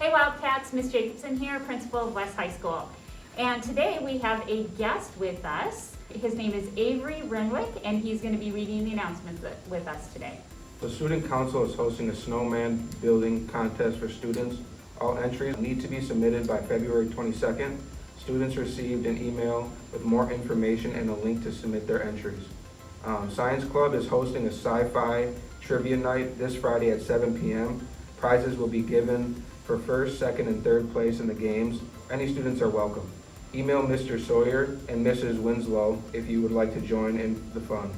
Hey Wildcats, Miss Jacobson here, principal of West High School. And today we have a guest with us. His name is Avery Renwick, and he's going to be reading the announcements with us today. The Student Council is hosting a snowman building contest for students. All entries need to be submitted by February 22nd. Students received an email with more information and a link to submit their entries. Science Club is hosting a sci-fi trivia night this Friday at 7 p.m. Prizes will be given for first, second, and third place in the games. Any students are welcome. Email Mr. Sawyer and Mrs. Winslow if you would like to join in the fun.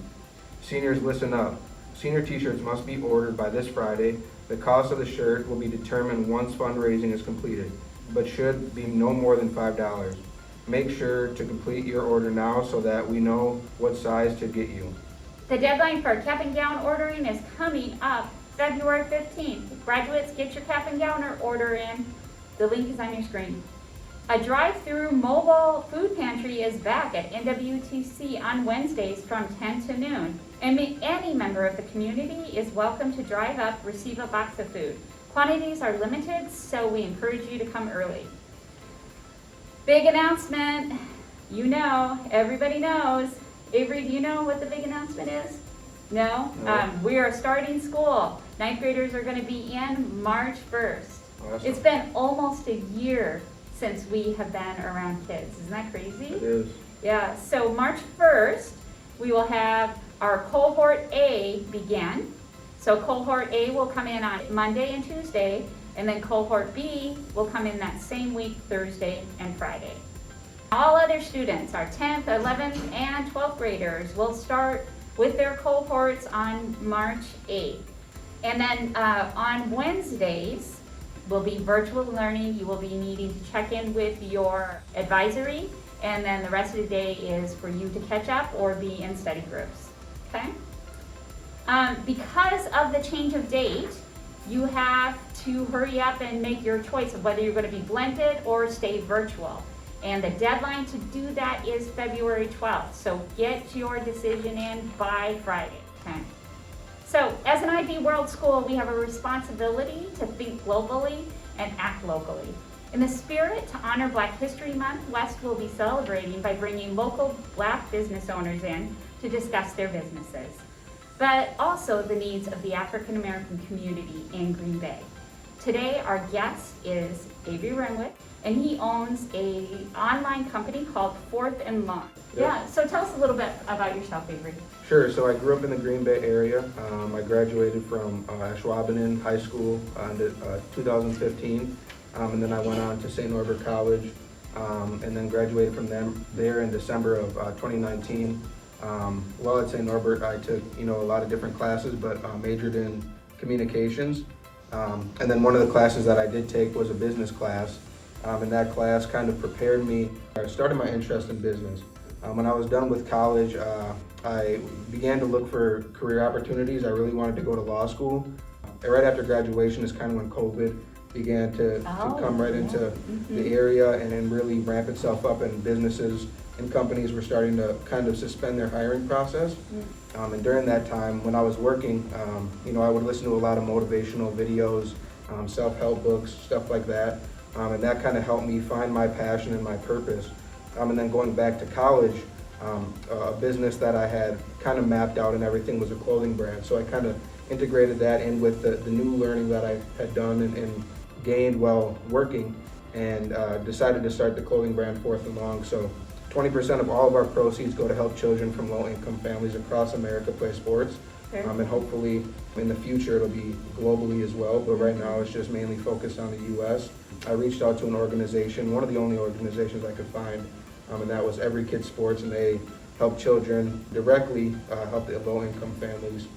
Seniors, listen up. Senior t-shirts must be ordered by this Friday. The cost of the shirt will be determined once fundraising is completed, but should be no more than $5. Make sure to complete your order now so that we know what size to get you. The deadline for cap and gown ordering is coming up February 15th. Graduates, get your cap and gown order in. The link is on your screen. A drive-through mobile food pantry is back at NWTC on Wednesdays from 10 to noon. And any member of the community is welcome to drive up, receive a box of food. Quantities are limited, so we encourage you to come early. Big announcement. You know, everybody knows. Avery, do you know what the big announcement is? No? No. We are starting school. Ninth graders are going to be in March 1st. Awesome. It's been almost a year since we have been around kids. Isn't that crazy? It is. Yeah, so March 1st, we will have our cohort A begin. So cohort A will come in on Monday and Tuesday, and then cohort B will come in that same week, Thursday and Friday. All other students, our 10th, 11th, and 12th graders, will start with their cohorts on March 8th. And then on Wednesdays will be virtual learning. You will be needing to check in with your advisory, and then the rest of the day is for you to catch up or be in study groups, okay? Because of the change of date, you have to hurry up and make your choice of whether you're going to be blended or stay virtual. And the deadline to do that is February 12th. So get your decision in by Friday, okay? So as an IB World School, we have a responsibility to think globally and act locally. In the spirit to honor Black History Month, West will be celebrating by bringing local Black business owners in to discuss their businesses, but also the needs of the African American community in Green Bay. Today, our guest is Avery Renwick, and he owns an online company called Fourth and Lawn. Yep. Yeah, so tell us a little bit about yourself, Avery. Sure. So I grew up in the Green Bay area. I graduated from Ashwaubenon High School in 2015, and then I went on to St. Norbert College, and then graduated from there in December of 2019. While at St. Norbert, I took a lot of different classes, but majored in communications. And then one of the classes that I did take was a business class, and that class kind of prepared me. I started my interest in business. When I was done with college, I began to look for career opportunities. I really wanted to go to law school. And right after graduation is kind of when COVID began to come right into the area and then really ramp itself up, and businesses and companies were starting to kind of suspend their hiring process. And during that time, when I was working, I would listen to a lot of motivational videos, self-help books, stuff like that. And that kind of helped me find my passion and my purpose. And then going back to college, a business that I had kind of mapped out and everything was a clothing brand. So I kind of integrated that in with the new learning that I had done and gained while working, and decided to start the clothing brand Fourth and Long. So 20% of all of our proceeds go to help children from low-income families across America play sports. Okay. And hopefully in the future it'll be globally as well, but right now it's just mainly focused on the U.S. I reached out to an organization, one of the only organizations I could find, and that was Every Kid Sports, and they help children directly help the low-income families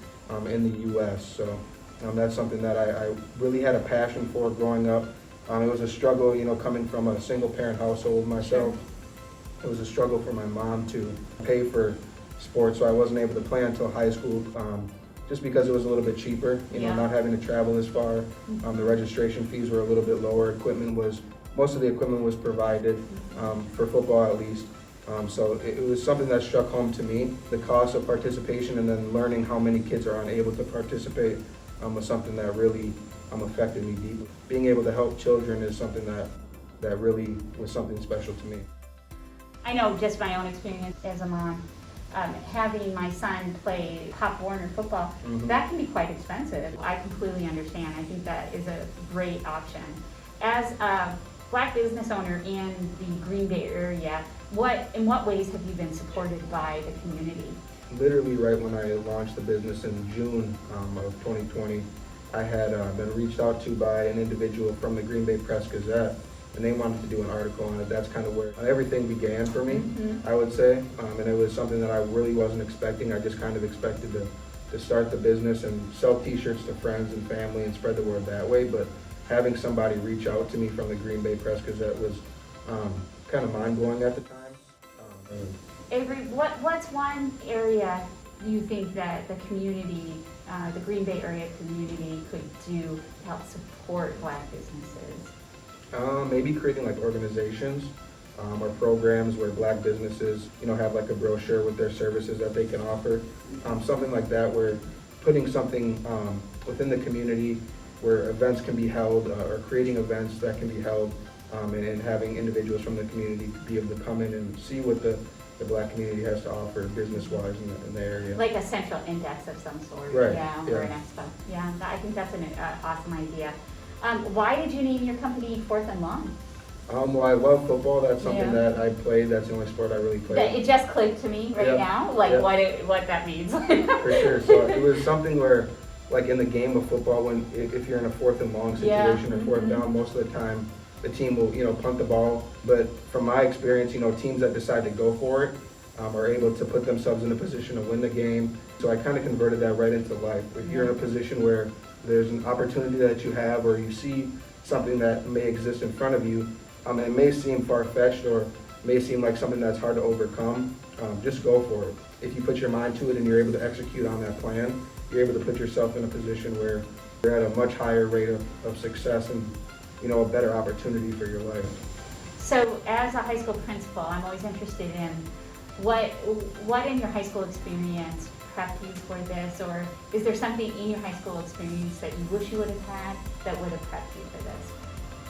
in the U.S. So that's something that I really had a passion for growing up. It was a struggle, coming from a single-parent household myself. It was a struggle for my mom to pay for sports, so I wasn't able to play until high school, just because it was a little bit cheaper, not having to travel as far. The registration fees were a little bit lower. Most of the equipment was provided, for football at least. So it was something that struck home to me. The cost of participation and then learning how many kids are unable to participate was something that really affected me deeply. Being able to help children is something that really was something special to me. I know just my own experience as a mom, having my son play Pop Warner football, that can be quite expensive. I completely understand. I think that is a great option. As a Black business owner in the Green Bay area, in what ways have you been supported by the community? Literally right when I launched the business in June of 2020, I had been reached out to by an individual from the Green Bay Press-Gazette, and they wanted to do an article on it. That's kind of where everything began for me, I would say, and it was something that I really wasn't expecting. I just kind of expected to start the business and sell t-shirts to friends and family and spread the word that way, but having somebody reach out to me from the Green Bay Press-Gazette was kind of mind-blowing at the time. Avery, what's one area you think that the community, the Green Bay area community could do to help support Black businesses? Maybe creating like organizations or programs where Black businesses, have like a brochure with their services that they can offer. Something like that, where putting something within the community where events can be held or creating events that can be held and having individuals from the community be able to come in and see what the Black community has to offer business-wise in the area. Like a central index of some sort, right. Or an expo. Yeah, I think that's an awesome idea. Why did you name your company Fourth and Long? Well, I love football. That's something that I played. That's the only sport I really played. It just clicked to me right now, like what that means. For sure. So it was something where, like in the game of football, if you're in a 4th and long situation or 4th down, most of the time the team will, punt the ball. But from my experience, teams that decide to go for it are able to put themselves in a position to win the game. So I kind of converted that right into life. If you're in a position where there's an opportunity that you have, or you see something that may exist in front of you, it may seem far-fetched or may seem like something that's hard to overcome, just go for it. If you put your mind to it and you're able to execute on that plan, you're able to put yourself in a position where you're at a much higher rate of success and a better opportunity for your life. So as a high school principal, I'm always interested in what in your high school experience prepped you for this, or is there something in your high school experience that you wish you would have had that would have prepped you for this?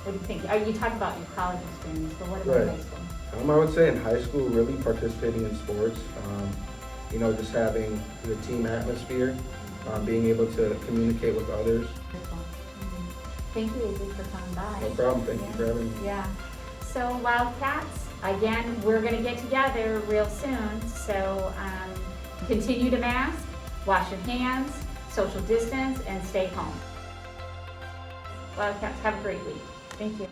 What do you think? You talk about your college experience, but what about high school? I would say in high school, really participating in sports, just having the team atmosphere, being able to communicate with others. Thank you, Avery, for coming by. No problem. Thank you for having me. Yeah. So Wildcats, again, we're going to get together real soon. So continue to mask, wash your hands, social distance, and stay home. Wildcats, have a great week. Thank you.